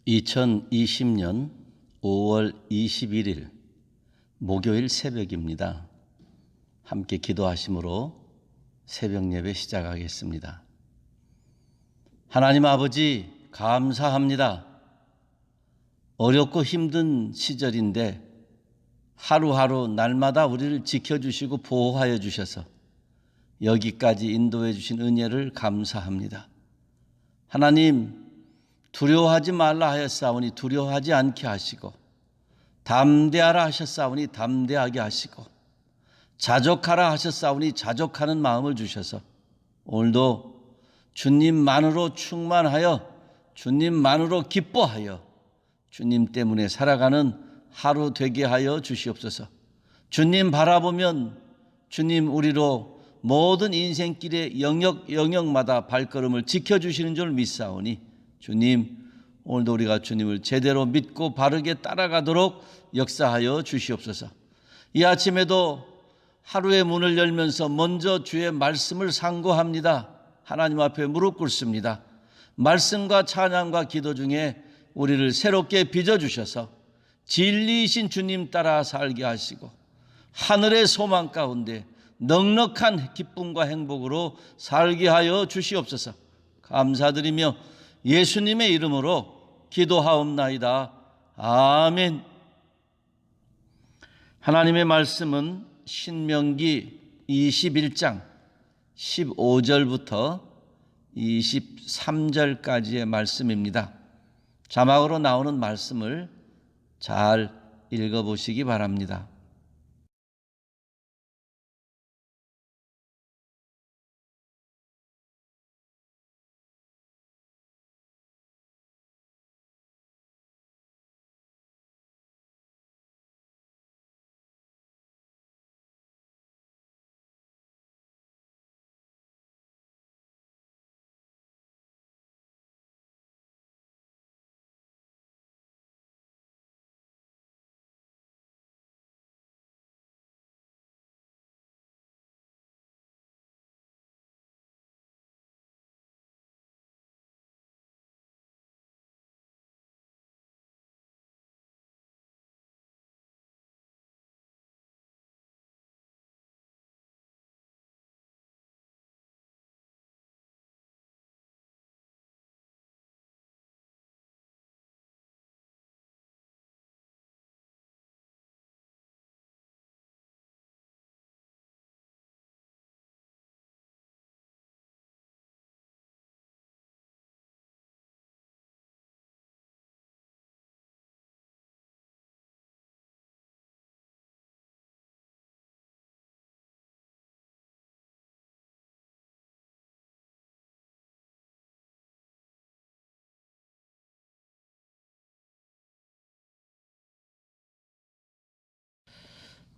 2020년 5월 21일 목요일 새벽입니다. 함께 기도하심으로 새벽 예배 시작하겠습니다. 하나님 아버지 감사합니다. 어렵고 힘든 시절인데 하루하루 날마다 우리를 지켜주시고 보호하여 주셔서 여기까지 인도해 주신 은혜를 감사합니다. 하나님, 두려워하지 말라 하였사오니 두려워하지 않게 하시고, 담대하라 하셨사오니 담대하게 하시고, 자족하라 하셨사오니 자족하는 마음을 주셔서 오늘도 주님만으로 충만하여 주님만으로 기뻐하여 주님 때문에 살아가는 하루 되게 하여 주시옵소서. 주님 바라보면 주님 우리로 모든 인생길의 영역마다 발걸음을 지켜주시는 줄 믿사오니 주님 오늘도 우리가 주님을 제대로 믿고 바르게 따라가도록 역사하여 주시옵소서. 이 아침에도 하루의 문을 열면서 먼저 주의 말씀을 상고합니다. 하나님 앞에 무릎 꿇습니다. 말씀과 찬양과 기도 중에 우리를 새롭게 빚어주셔서 진리이신 주님 따라 살게 하시고 하늘의 소망 가운데 넉넉한 기쁨과 행복으로 살게 하여 주시옵소서. 감사드리며 예수님의 이름으로 기도하옵나이다. 아멘. 하나님의 말씀은 신명기 21장 15절부터 23절까지의 말씀입니다. 자막으로 나오는 말씀을 잘 읽어보시기 바랍니다.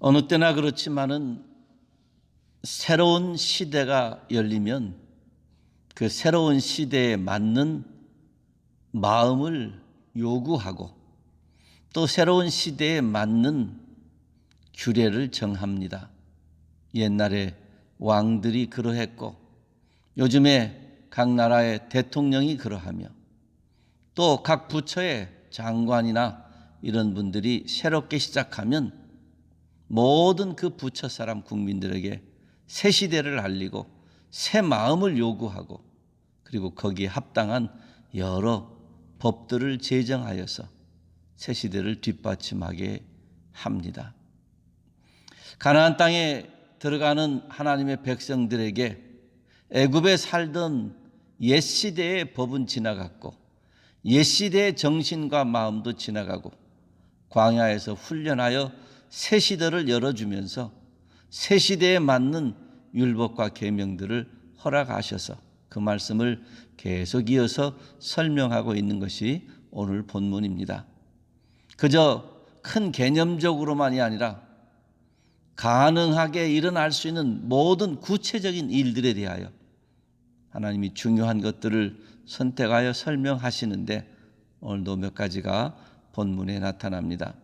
어느 때나 그렇지만은 새로운 시대가 열리면 그 새로운 시대에 맞는 마음을 요구하고 또 새로운 시대에 맞는 규례를 정합니다. 옛날에 왕들이 그러했고 요즘에 각 나라의 대통령이 그러하며 또 각 부처의 장관이나 이런 분들이 새롭게 시작하면 모든 그 부처 사람 국민들에게 새 시대를 알리고 새 마음을 요구하고 그리고 거기에 합당한 여러 법들을 제정하여서 새 시대를 뒷받침하게 합니다. 가나안 땅에 들어가는 하나님의 백성들에게 애굽에 살던 옛 시대의 법은 지나갔고 옛 시대의 정신과 마음도 지나가고 광야에서 훈련하여 새 시대를 열어주면서 새 시대에 맞는 율법과 계명들을 허락하셔서 그 말씀을 계속 이어서 설명하고 있는 것이 오늘 본문입니다. 그저 큰 개념적으로만이 아니라 가능하게 일어날 수 있는 모든 구체적인 일들에 대하여 하나님이 중요한 것들을 선택하여 설명하시는데 오늘도 몇 가지가 본문에 나타납니다.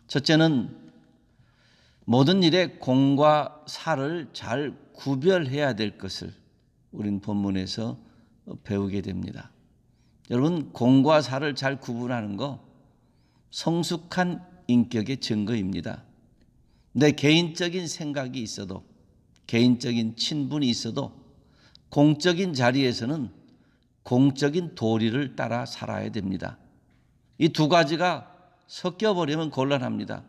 첫째는 모든 일에 공과 사를 잘 구별해야 될 것을 우린 본문에서 배우게 됩니다. 여러분, 공과 사를 잘 구분하는 거 성숙한 인격의 증거입니다. 내 개인적인 생각이 있어도, 개인적인 친분이 있어도 공적인 자리에서는 공적인 도리를 따라 살아야 됩니다. 이 두 가지가 섞여버리면 곤란합니다.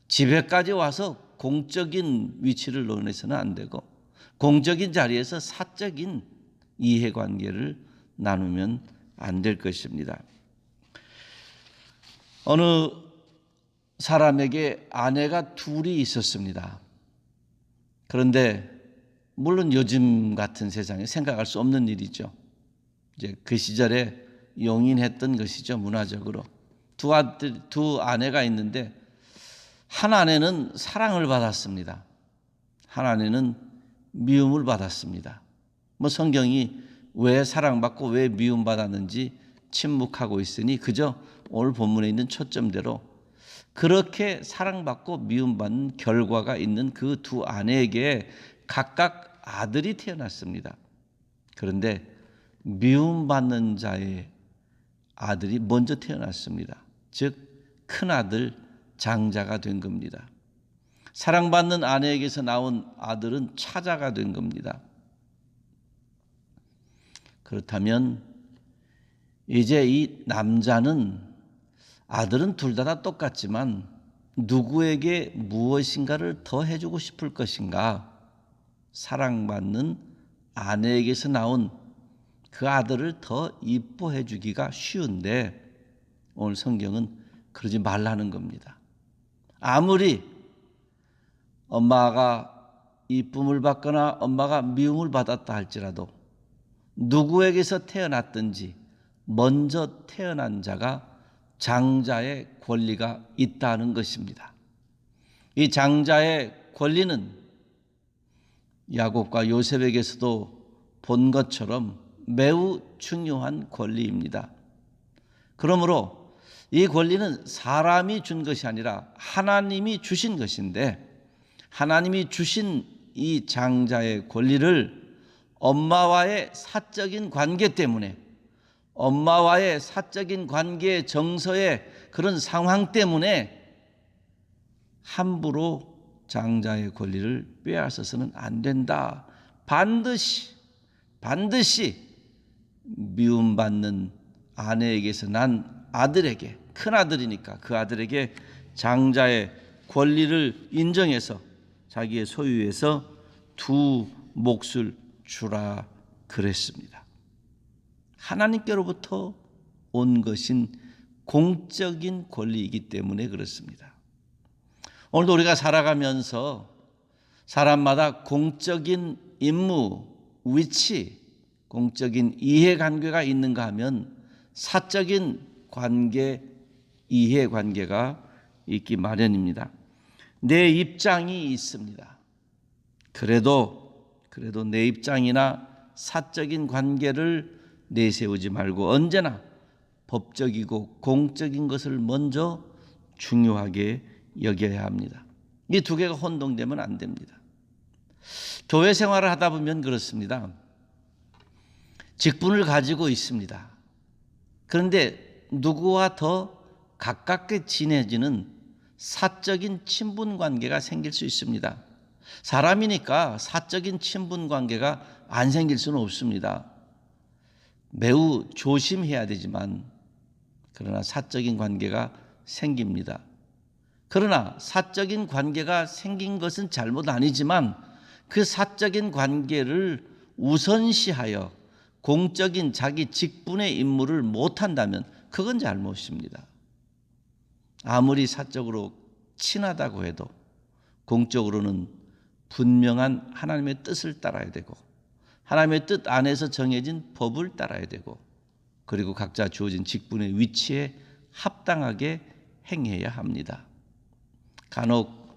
집에까지 와서 공적인 위치를 논해서는 안 되고, 공적인 자리에서 사적인 이해관계를 나누면 안 될 것입니다. 어느 사람에게 아내가 둘이 있었습니다. 그런데 물론 요즘 같은 세상에 생각할 수 없는 일이죠. 이제 그 시절에 용인했던 것이죠. 문화적으로 두 아내가 있는데, 한 아내는 사랑을 받았습니다. 한 아내는 미움을 받았습니다. 성경이 왜 사랑받고 왜 미움받았는지 침묵하고 있으니 그저 오늘 본문에 있는 초점대로 그렇게 사랑받고 미움받는 결과가 있는 그 두 아내에게 각각 아들이 태어났습니다. 그런데 미움받는 자의 아들이 먼저 태어났습니다. 즉 큰아들 장자가 된 겁니다. 사랑받는 아내에게서 나온 아들은 차자가 된 겁니다. 그렇다면 이제 이 남자는, 아들은 둘 다 똑같지만 누구에게 무엇인가를 더 해주고 싶을 것인가? 사랑받는 아내에게서 나온 그 아들을 더 이뻐해 주기가 쉬운데, 오늘 성경은 그러지 말라는 겁니다. 아무리 엄마가 이쁨을 받거나 엄마가 미움을 받았다 할지라도 누구에게서 태어났든지 먼저 태어난 자가 장자의 권리가 있다는 것입니다. 이 장자의 권리는 야곱과 요셉에게서도 본 것처럼 매우 중요한 권리입니다. 그러므로 이 권리는 사람이 준 것이 아니라 하나님이 주신 것인데, 하나님이 주신 이 장자의 권리를 엄마와의 사적인 관계 때문에, 엄마와의 사적인 관계의 정서의 그런 상황 때문에 함부로 장자의 권리를 빼앗아서는 안 된다. 반드시 미움받는 아내에게서 난 아들에게, 큰아들이니까 그 아들에게 장자의 권리를 인정해서 자기의 소유에서 두 몫을 주라 그랬습니다. 하나님께로부터 온 것인 공적인 권리이기 때문에 그렇습니다. 오늘도 우리가 살아가면서 사람마다 공적인 임무, 위치, 공적인 이해관계가 있는가 하면 사적인 관계, 이해관계가 있기 마련입니다. 내 입장이 있습니다. 그래도 내 입장이나 사적인 관계를 내세우지 말고 언제나 법적이고 공적인 것을 먼저 중요하게 여겨야 합니다. 이 두 개가 혼동되면 안 됩니다. 교회 생활을 하다 보면 그렇습니다. 직분을 가지고 있습니다. 그런데 누구와 더 가깝게 지내지는 사적인 친분 관계가 생길 수 있습니다. 사람이니까 사적인 친분 관계가 안 생길 수는 없습니다. 매우 조심해야 되지만, 그러나 사적인 관계가 생깁니다. 그러나 사적인 관계가 생긴 것은 잘못 아니지만 그 사적인 관계를 우선시하여 공적인 자기 직분의 임무를 못한다면 그건 잘못입니다. 아무리 사적으로 친하다고 해도 공적으로는 분명한 하나님의 뜻을 따라야 되고, 하나님의 뜻 안에서 정해진 법을 따라야 되고, 그리고 각자 주어진 직분의 위치에 합당하게 행해야 합니다. 간혹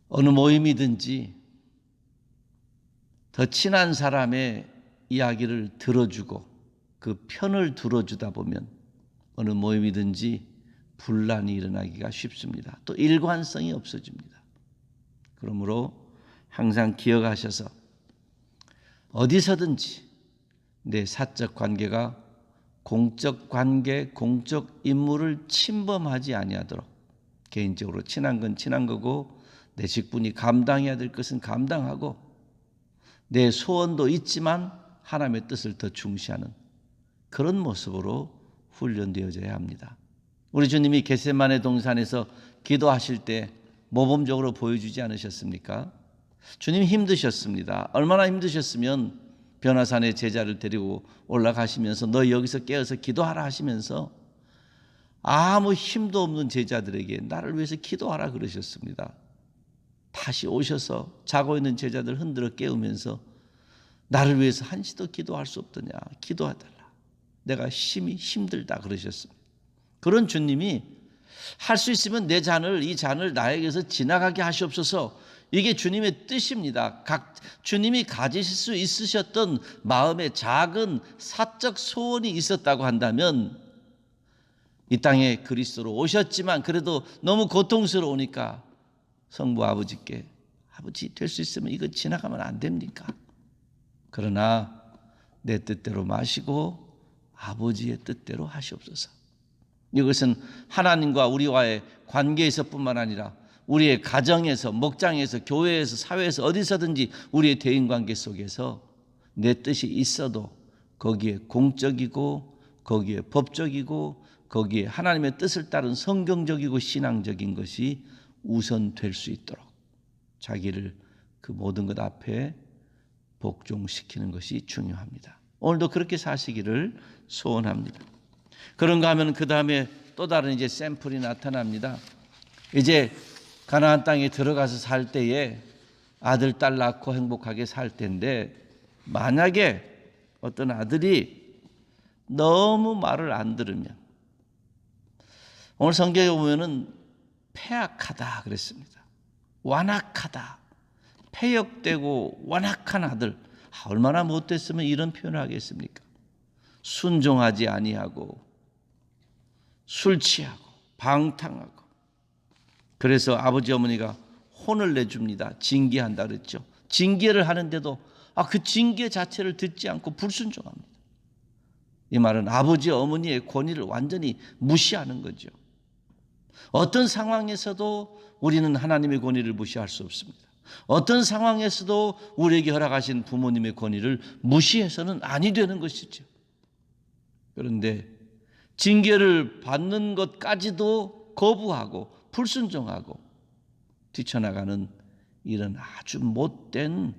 어느 모임이든지 더 친한 사람의 이야기를 들어주고 그 편을 들어주다 보면 어느 모임이든지 분란이 일어나기가 쉽습니다. 또 일관성이 없어집니다. 그러므로 항상 기억하셔서 어디서든지 내 사적 관계가 공적 관계, 공적 임무를 침범하지 아니하도록 개인적으로 친한 건 친한 거고 내 직분이 감당해야 될 것은 감당하고 내 소원도 있지만 하나님의 뜻을 더 중시하는 그런 모습으로 훈련되어져야 합니다. 우리 주님이 겟세마네 동산에서 기도하실 때 모범적으로 보여주지 않으셨습니까? 주님 힘드셨습니다. 얼마나 힘드셨으면 변화산에 제자를 데리고 올라가시면서 너 여기서 깨어서 기도하라 하시면서 아무 힘도 없는 제자들에게 나를 위해서 기도하라 그러셨습니다. 다시 오셔서 자고 있는 제자들 흔들어 깨우면서 나를 위해서 한시도 기도할 수 없더냐, 기도하달라, 내가 힘이 힘들다 그러셨습니다. 그런 주님이 할 수 있으면 이 잔을 나에게서 지나가게 하시옵소서. 이게 주님의 뜻입니다. 주님이 가지실 수 있으셨던 마음의 작은 사적 소원이 있었다고 한다면 이 땅에 그리스도로 오셨지만 그래도 너무 고통스러우니까 성부 아버지께 아버지 될 수 있으면 이거 지나가면 안 됩니까? 그러나 내 뜻대로 마시고 아버지의 뜻대로 하시옵소서. 이것은 하나님과 우리와의 관계에서뿐만 아니라 우리의 가정에서, 목장에서, 교회에서, 사회에서 어디서든지 우리의 대인관계 속에서 내 뜻이 있어도 거기에 공적이고 거기에 법적이고 거기에 하나님의 뜻을 따른 성경적이고 신앙적인 것이 우선될 수 있도록 자기를 그 모든 것 앞에 복종시키는 것이 중요합니다. 오늘도 그렇게 사시기를 소원합니다. 그런가 하면 그 다음에 또 다른 이제 샘플이 나타납니다. 이제 가나안 땅에 들어가서 살 때에 아들, 딸 낳고 행복하게 살 텐데 만약에 어떤 아들이 너무 말을 안 들으면 오늘 성경에 보면은 패악하다 그랬습니다. 완악하다. 패역되고 완악한 아들. 얼마나 못됐으면 이런 표현을 하겠습니까? 순종하지 아니하고 술 취하고 방탕하고. 그래서 아버지 어머니가 혼을 내줍니다. 징계한다 그랬죠. 징계를 하는데도 그 징계 자체를 듣지 않고 불순종합니다. 이 말은 아버지 어머니의 권위를 완전히 무시하는 거죠. 어떤 상황에서도 우리는 하나님의 권위를 무시할 수 없습니다. 어떤 상황에서도 우리에게 허락하신 부모님의 권위를 무시해서는 아니 되는 것이죠. 그런데 징계를 받는 것까지도 거부하고 불순종하고 뛰쳐나가는 이런 아주 못된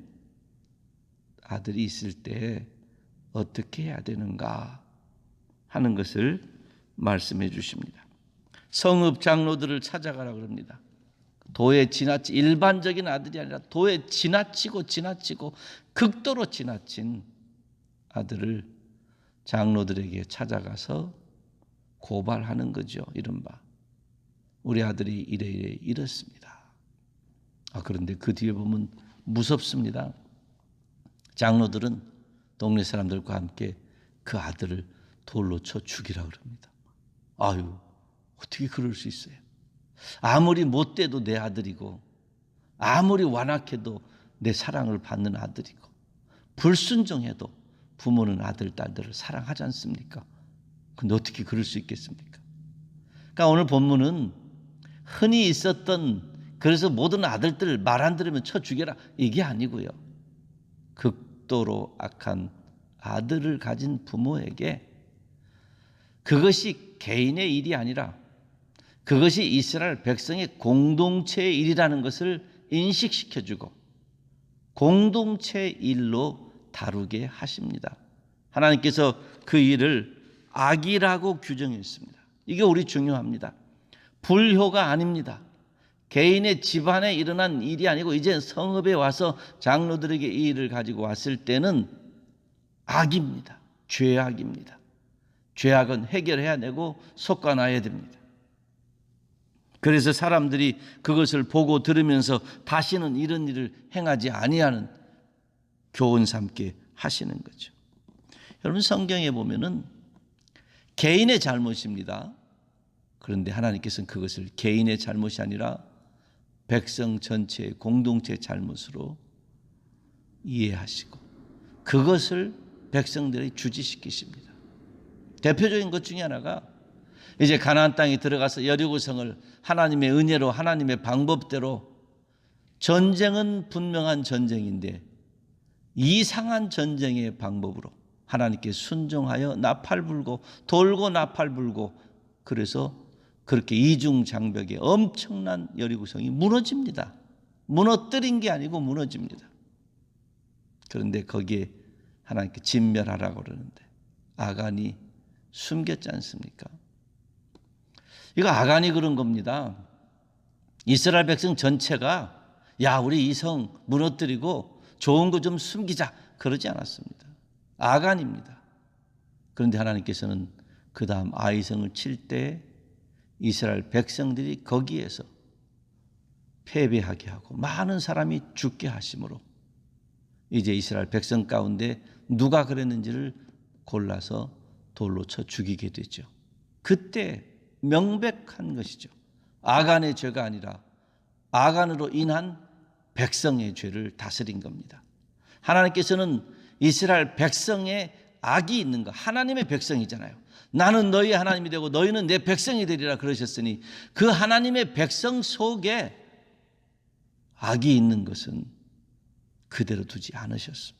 아들이 있을 때 어떻게 해야 되는가 하는 것을 말씀해 주십니다. 성읍 장로들을 찾아가라 그럽니다. 도에 지나치 일반적인 아들이 아니라 도에 지나치고 극도로 지나친 아들을 장로들에게 찾아가서 고발하는 거죠. 이른바 우리 아들이 이래 이렇습니다. 그런데 그 뒤에 보면 무섭습니다. 장로들은 동네 사람들과 함께 그 아들을 돌로 쳐 죽이라 그럽니다. 어떻게 그럴 수 있어요? 아무리 못돼도 내 아들이고 아무리 완악해도 내 사랑을 받는 아들이고 불순종해도 부모는 아들, 딸들을 사랑하지 않습니까? 근데 어떻게 그럴 수 있겠습니까? 그러니까 오늘 본문은 흔히 있었던 그래서 모든 아들들 말 안 들으면 쳐 죽여라 이게 아니고요. 극도로 악한 아들을 가진 부모에게 그것이 개인의 일이 아니라 그것이 이스라엘 백성의 공동체의 일이라는 것을 인식시켜주고 공동체의 일로 다루게 하십니다. 하나님께서 그 일을 악이라고 규정했습니다. 이게 우리 중요합니다. 불효가 아닙니다. 개인의 집안에 일어난 일이 아니고 이제 성읍에 와서 장로들에게 이 일을 가지고 왔을 때는 악입니다. 죄악입니다. 죄악은 해결해야 되고 속아놔야 됩니다. 그래서 사람들이 그것을 보고 들으면서 다시는 이런 일을 행하지 아니하는 교훈 삼게 하시는 거죠. 여러분 성경에 보면은 개인의 잘못입니다. 그런데 하나님께서는 그것을 개인의 잘못이 아니라 백성 전체의 공동체의 잘못으로 이해하시고 그것을 백성들에게 주지시키십니다. 대표적인 것 중에 하나가 이제 가나안 땅에 들어가서 여리고성을 하나님의 은혜로 하나님의 방법대로 전쟁은 분명한 전쟁인데 이상한 전쟁의 방법으로 하나님께 순종하여 나팔 불고 돌고 나팔 불고 그래서 그렇게 이중장벽에 엄청난 여리고성이 무너집니다. 무너뜨린 게 아니고 무너집니다. 그런데 거기에 하나님께 진멸하라고 그러는데 아간이 숨겼지 않습니까? 이거 아간이 그런 겁니다. 이스라엘 백성 전체가 야 우리 이 성 무너뜨리고 좋은 거 좀 숨기자 그러지 않았습니다. 아간입니다. 그런데 하나님께서는 그 다음 아이성을 칠 때 이스라엘 백성들이 거기에서 패배하게 하고 많은 사람이 죽게 하심으로 이제 이스라엘 백성 가운데 누가 그랬는지를 골라서 돌로 쳐 죽이게 되죠. 그때 명백한 것이죠. 아간의 죄가 아니라 아간으로 인한 백성의 죄를 다스린 겁니다. 하나님께서는 이스라엘 백성의 악이 있는 것, 하나님의 백성이잖아요. 나는 너희의 하나님이 되고 너희는 내 백성이 되리라 그러셨으니 그 하나님의 백성 속에 악이 있는 것은 그대로 두지 않으셨습니다.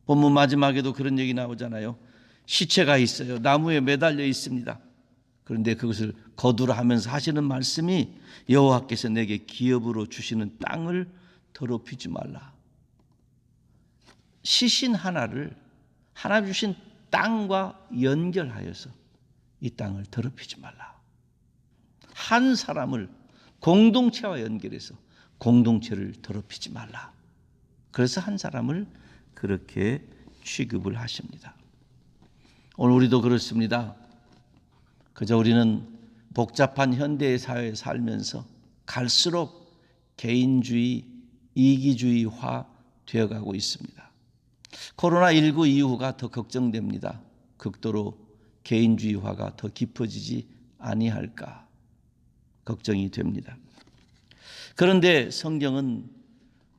본문 마지막에도 그런 얘기 나오잖아요. 시체가 있어요. 나무에 매달려 있습니다. 그런데 그것을 거두라 하면서 하시는 말씀이 여호와께서 내게 기업으로 주시는 땅을 더럽히지 말라. 시신 하나를 하나님 주신 땅과 연결하여서 이 땅을 더럽히지 말라. 한 사람을 공동체와 연결해서 공동체를 더럽히지 말라. 그래서 한 사람을 그렇게 취급을 하십니다. 오늘 우리도 그렇습니다. 그저 우리는 복잡한 현대의 사회에 살면서 갈수록 개인주의, 이기주의화 되어가고 있습니다. 코로나19 이후가 더 걱정됩니다. 극도로 개인주의화가 더 깊어지지 아니할까 걱정이 됩니다. 그런데 성경은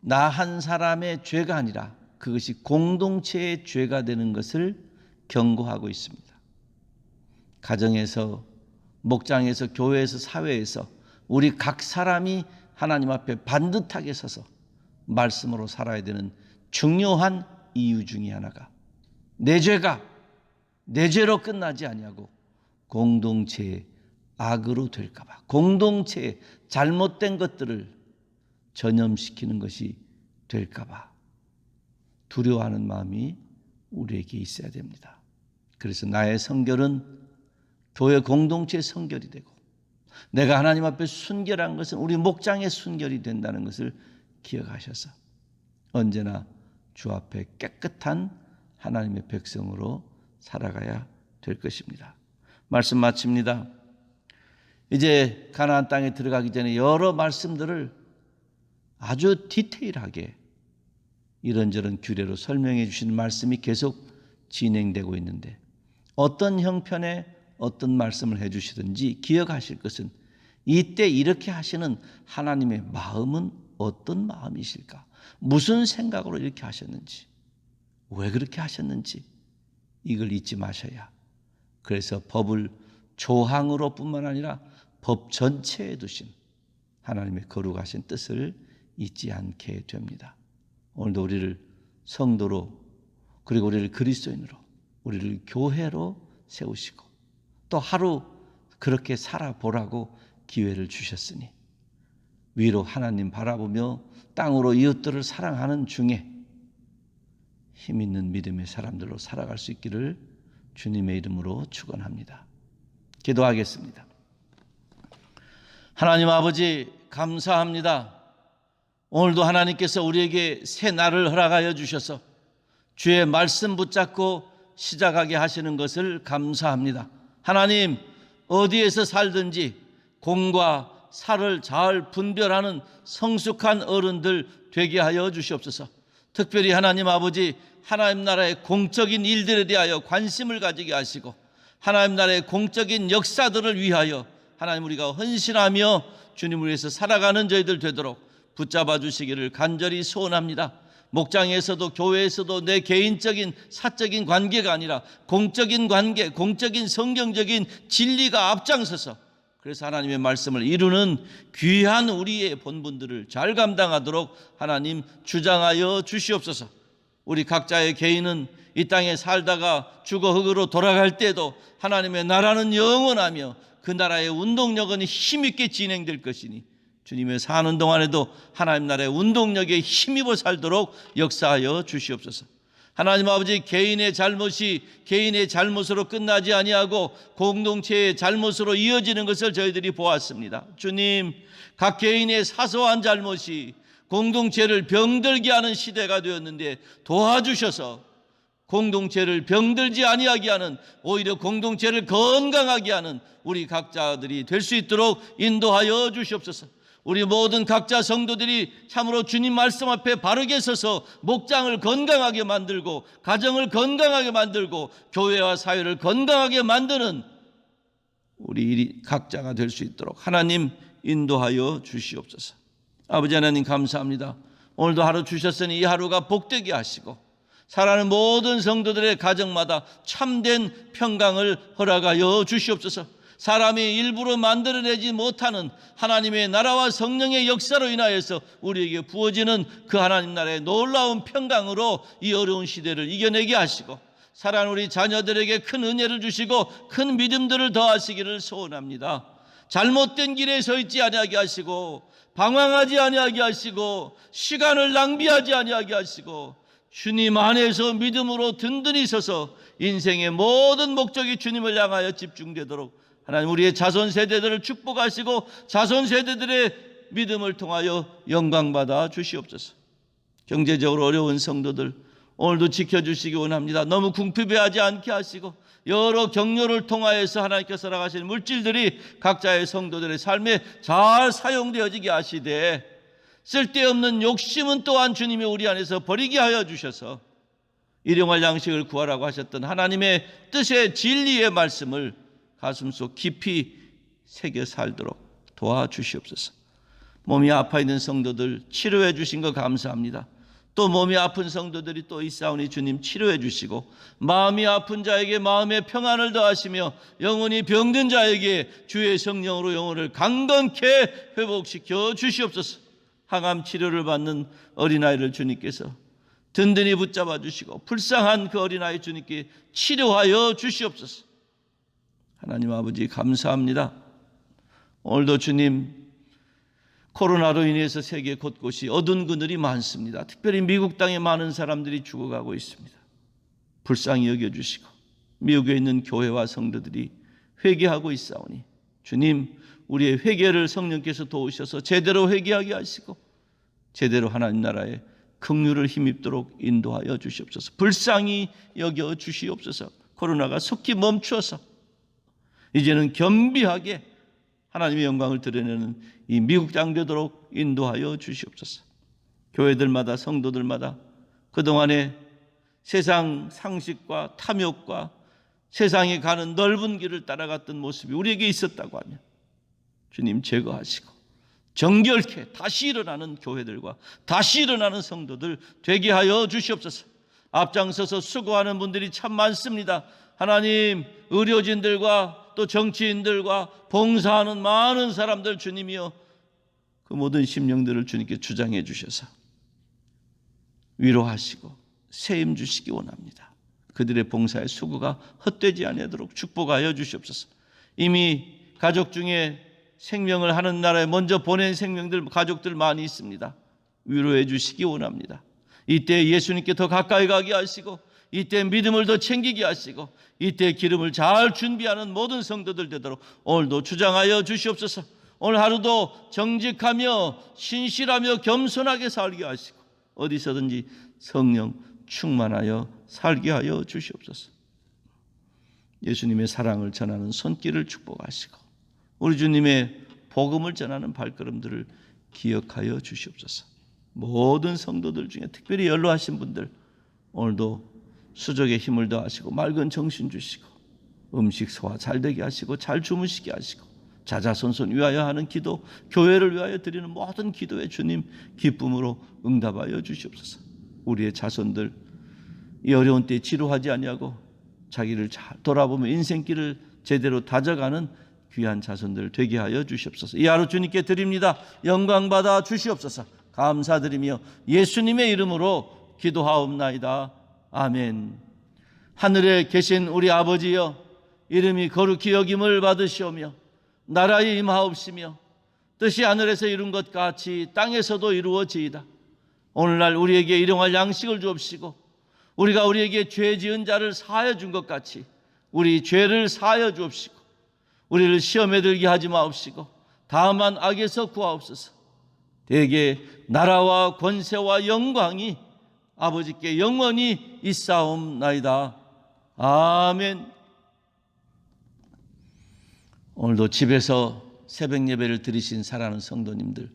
나 한 사람의 죄가 아니라 그것이 공동체의 죄가 되는 것을 경고하고 있습니다. 가정에서, 목장에서, 교회에서, 사회에서 우리 각 사람이 하나님 앞에 반듯하게 서서 말씀으로 살아야 되는 중요한 이유 중에 하나가 내 죄가 내 죄로 끝나지 아니하고 공동체의 악으로 될까 봐, 공동체의 잘못된 것들을 전염시키는 것이 될까 봐 두려워하는 마음이 우리에게 있어야 됩니다. 그래서 나의 성결은 교회 공동체의 성결이 되고 내가 하나님 앞에 순결한 것은 우리 목장의 순결이 된다는 것을 기억하셔서 언제나 주 앞에 깨끗한 하나님의 백성으로 살아가야 될 것입니다. 말씀 마칩니다. 이제 가나안 땅에 들어가기 전에 여러 말씀들을 아주 디테일하게 이런저런 규례로 설명해 주시는 말씀이 계속 진행되고 있는데 어떤 형편에 어떤 말씀을 해 주시든지 기억하실 것은 이때 이렇게 하시는 하나님의 마음은 어떤 마음이실까? 무슨 생각으로 이렇게 하셨는지, 왜 그렇게 하셨는지 이걸 잊지 마셔야. 그래서 법을 조항으로 뿐만 아니라 법 전체에 두신 하나님의 거룩하신 뜻을 잊지 않게 됩니다. 오늘도 우리를 성도로 그리고 우리를 그리스도인으로 우리를 교회로 세우시고 또 하루 그렇게 살아보라고 기회를 주셨으니 위로 하나님 바라보며 땅으로 이웃들을 사랑하는 중에 힘있는 믿음의 사람들로 살아갈 수 있기를 주님의 이름으로 축원합니다. 기도하겠습니다. 하나님 아버지 감사합니다. 오늘도 하나님께서 우리에게 새 날을 허락하여 주셔서 주의 말씀 붙잡고 시작하게 하시는 것을 감사합니다. 하나님 어디에서 살든지 공과 사를 잘 분별하는 성숙한 어른들 되게 하여 주시옵소서. 특별히 하나님 아버지 하나님 나라의 공적인 일들에 대하여 관심을 가지게 하시고 하나님 나라의 공적인 역사들을 위하여 하나님 우리가 헌신하며 주님을 위해서 살아가는 저희들 되도록 붙잡아 주시기를 간절히 소원합니다. 목장에서도 교회에서도 내 개인적인 사적인 관계가 아니라 공적인 관계, 공적인 성경적인 진리가 앞장서서 그래서 하나님의 말씀을 이루는 귀한 우리의 본분들을 잘 감당하도록 하나님 주장하여 주시옵소서. 우리 각자의 개인은 이 땅에 살다가 죽어 흙으로 돌아갈 때도 하나님의 나라는 영원하며 그 나라의 운동력은 힘있게 진행될 것이니 주님의 사는 동안에도 하나님 나라의 운동력에 힘입어 살도록 역사하여 주시옵소서. 하나님 아버지, 개인의 잘못이 개인의 잘못으로 끝나지 아니하고 공동체의 잘못으로 이어지는 것을 저희들이 보았습니다. 주님, 각 개인의 사소한 잘못이 공동체를 병들게 하는 시대가 되었는데 도와주셔서 공동체를 병들지 아니하게 하는, 오히려 공동체를 건강하게 하는 우리 각자들이 될 수 있도록 인도하여 주시옵소서. 우리 모든 각자 성도들이 참으로 주님 말씀 앞에 바르게 서서 목장을 건강하게 만들고 가정을 건강하게 만들고 교회와 사회를 건강하게 만드는 우리 각자가 될 수 있도록 하나님 인도하여 주시옵소서. 아버지 하나님 감사합니다. 오늘도 하루 주셨으니 이 하루가 복되게 하시고 살아가는 모든 성도들의 가정마다 참된 평강을 허락하여 주시옵소서. 사람이 일부러 만들어내지 못하는 하나님의 나라와 성령의 역사로 인하여서 우리에게 부어지는 그 하나님 나라의 놀라운 평강으로 이 어려운 시대를 이겨내게 하시고 사랑하는 우리 자녀들에게 큰 은혜를 주시고 큰 믿음들을 더하시기를 소원합니다. 잘못된 길에 서 있지 아니하게 하시고 방황하지 아니하게 하시고 시간을 낭비하지 아니하게 하시고 주님 안에서 믿음으로 든든히 서서 인생의 모든 목적이 주님을 향하여 집중되도록 하나님 우리의 자손 세대들을 축복하시고 자손 세대들의 믿음을 통하여 영광받아 주시옵소서. 경제적으로 어려운 성도들 오늘도 지켜주시기 원합니다. 너무 궁핍해하지 않게 하시고 여러 격려를 통하여서 하나님께서 나가시는 물질들이 각자의 성도들의 삶에 잘 사용되어지게 하시되 쓸데없는 욕심은 또한 주님이 우리 안에서 버리게 하여 주셔서 일용할 양식을 구하라고 하셨던 하나님의 뜻의 진리의 말씀을 가슴속 깊이 새겨 살도록 도와주시옵소서. 몸이 아파 있는 성도들 치료해 주신 거 감사합니다. 또 몸이 아픈 성도들이 또 있사오니 주님 치료해 주시고 마음이 아픈 자에게 마음의 평안을 더하시며 영혼이 병든 자에게 주의 성령으로 영혼을 강건케 회복시켜 주시옵소서. 항암 치료를 받는 어린아이를 주님께서 든든히 붙잡아 주시고 불쌍한 그 어린아이 주님께 치료하여 주시옵소서. 하나님 아버지 감사합니다. 오늘도 주님 코로나로 인해서 세계 곳곳이 어두운 그늘이 많습니다. 특별히 미국 땅에 많은 사람들이 죽어가고 있습니다. 불쌍히 여겨주시고 미국에 있는 교회와 성도들이 회개하고 있사오니 주님 우리의 회개를 성령께서 도우셔서 제대로 회개하게 하시고 제대로 하나님 나라의 긍휼을 힘입도록 인도하여 주시옵소서. 불쌍히 여겨 주시옵소서. 코로나가 속히 멈추어서 이제는 겸비하게 하나님의 영광을 드러내는 이 미국 땅 되도록 인도하여 주시옵소서. 교회들마다 성도들마다 그동안에 세상 상식과 탐욕과 세상에 가는 넓은 길을 따라갔던 모습이 우리에게 있었다고 하면 주님 제거하시고 정결케 다시 일어나는 교회들과 다시 일어나는 성도들 되게 하여 주시옵소서. 앞장서서 수고하는 분들이 참 많습니다. 하나님 의료진들과 또 정치인들과 봉사하는 많은 사람들 주님이여 그 모든 심령들을 주님께 주장해 주셔서 위로하시고 세임 주시기 원합니다. 그들의 봉사의 수고가 헛되지 아니하도록 축복하여 주시옵소서. 이미 가족 중에 생명을 하는 나라에 먼저 보낸 생명들 가족들 많이 있습니다. 위로해 주시기 원합니다. 이때 예수님께 더 가까이 가게 하시고 이때 믿음을 더 챙기게 하시고 이때 기름을 잘 준비하는 모든 성도들 되도록 오늘도 주장하여 주시옵소서. 오늘 하루도 정직하며 신실하며 겸손하게 살게 하시고 어디서든지 성령 충만하여 살게 하여 주시옵소서. 예수님의 사랑을 전하는 손길을 축복하시고 우리 주님의 복음을 전하는 발걸음들을 기억하여 주시옵소서. 모든 성도들 중에 특별히 연로하신 분들 오늘도 수족에 힘을 더하시고 맑은 정신 주시고 음식 소화 잘 되게 하시고 잘 주무시게 하시고 자자손손 위하여 하는 기도 교회를 위하여 드리는 모든 기도에 주님 기쁨으로 응답하여 주시옵소서. 우리의 자손들 이 어려운 때에 지루하지 아니하고 자기를 잘 돌아보며 인생길을 제대로 다져가는 귀한 자손들 되게 하여 주시옵소서. 이 하루 주님께 드립니다. 영광 받아 주시옵소서. 감사드리며 예수님의 이름으로 기도하옵나이다. 아멘. 하늘에 계신 우리 아버지여, 이름이 거룩히 여김을 받으시오며 나라의 임하옵시며 뜻이 하늘에서 이룬 것 같이 땅에서도 이루어지이다. 오늘날 우리에게 일용할 양식을 주옵시고 우리가 우리에게 죄 지은 자를 사하여 준 것 같이 우리 죄를 사하여 주옵시고 우리를 시험에 들게 하지 마옵시고 다만 악에서 구하옵소서. 대개 나라와 권세와 영광이 아버지께 영원히 있사옵나이다. 아멘. 오늘도 집에서 새벽 예배를 드리신 사랑하는 성도님들,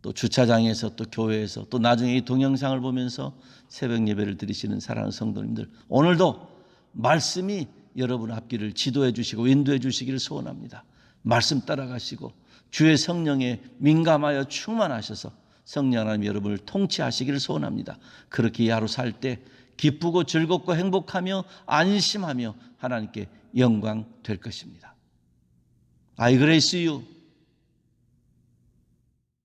또 주차장에서 또 교회에서 또 나중에 이 동영상을 보면서 새벽 예배를 드리시는 사랑하는 성도님들, 오늘도 말씀이 여러분 앞길을 지도해 주시고 인도해 주시기를 소원합니다. 말씀 따라가시고 주의 성령에 민감하여 충만하셔서 성령 하나님 여러분을 통치하시기를 소원합니다. 그렇게 이 하루 살 때 기쁘고 즐겁고 행복하며 안심하며 하나님께 영광 될 것입니다. I grace you.